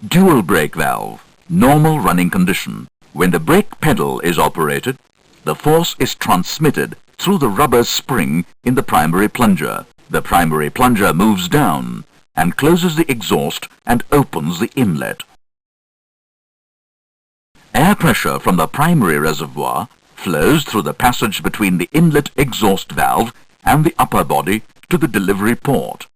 Dual brake valve, normal running condition. When the brake pedal is operated, the force is transmitted through the rubber spring in the primary plunger. The primary plunger moves down and closes the exhaust and opens the inlet. Air pressure from the primary reservoir flows through the passage between the inlet exhaust valve and the upper body to the delivery port,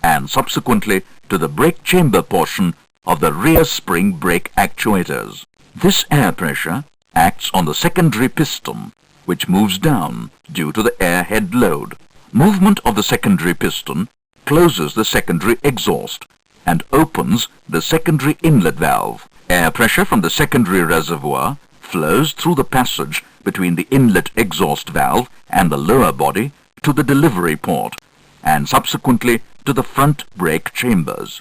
and subsequently to the brake chamber portion of the rear spring brake actuators. This air pressure acts on the secondary piston, which moves down due to the air head load. Movement of the secondary piston closes the secondary exhaust and opens the secondary inlet valve. Air pressure from the secondary reservoir flows through the passage between the inlet exhaust valve and the lower body to the delivery port, and subsequently to the front brake chambers.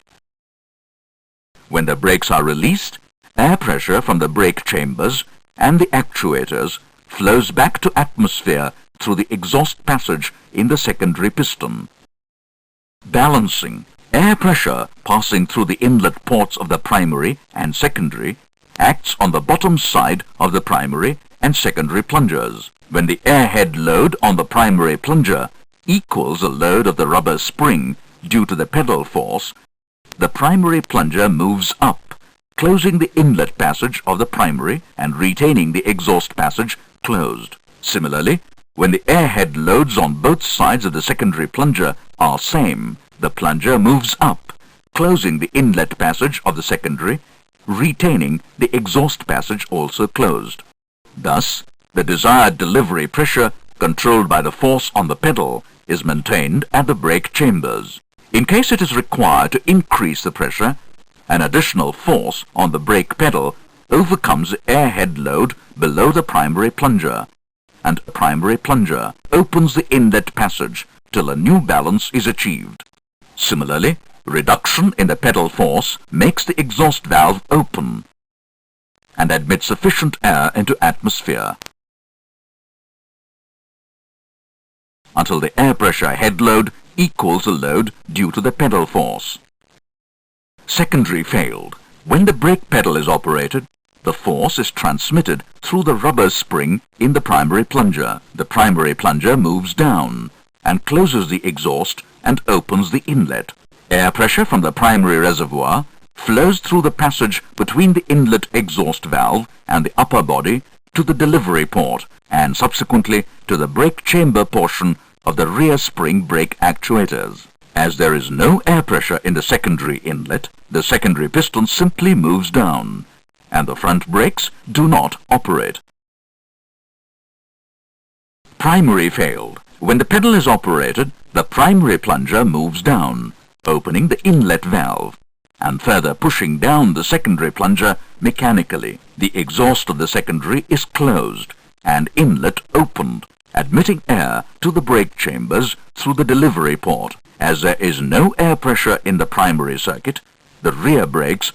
When the brakes are released, air pressure from the brake chambers and the actuators flows back to atmosphere through the exhaust passage in the secondary piston. Balancing. Air pressure passing through the inlet ports of the primary and secondary acts on the bottom side of the primary and secondary plungers. When the air head load on the primary plunger equals the load of the rubber spring due to the pedal force, the primary plunger moves up, closing the inlet passage of the primary and retaining the exhaust passage closed. Similarly, when the air head loads on both sides of the secondary plunger are same, the plunger moves up, closing the inlet passage of the secondary, retaining the exhaust passage also closed. Thus, the desired delivery pressure, controlled by the force on the pedal, is maintained at the brake chambers. In case it is required to increase the pressure, an additional force on the brake pedal overcomes the air head load below the primary plunger, and the primary plunger opens the inlet passage till a new balance is achieved. Similarly, reduction in the pedal force makes the exhaust valve open and admit sufficient air into atmosphere until the air pressure head load equals the load due to the pedal force. Secondary failed. When the brake pedal is operated, the force is transmitted through the rubber spring in the primary plunger. The primary plunger moves down and closes the exhaust and opens the inlet. Air pressure from the primary reservoir flows through the passage between the inlet exhaust valve and the upper body to the delivery port, and subsequently to the brake chamber portion of the rear spring brake actuators. As there is no air pressure in the secondary inlet, the secondary piston simply moves down, and the front brakes do not operate. Primary failed. When the pedal is operated, the primary plunger moves down, opening the inlet valve, and further pushing down the secondary plunger mechanically. The exhaust of the secondary is closed and inlet opened, admitting air to the brake chambers through the delivery port. As there is no air pressure in the primary circuit, the rear brakes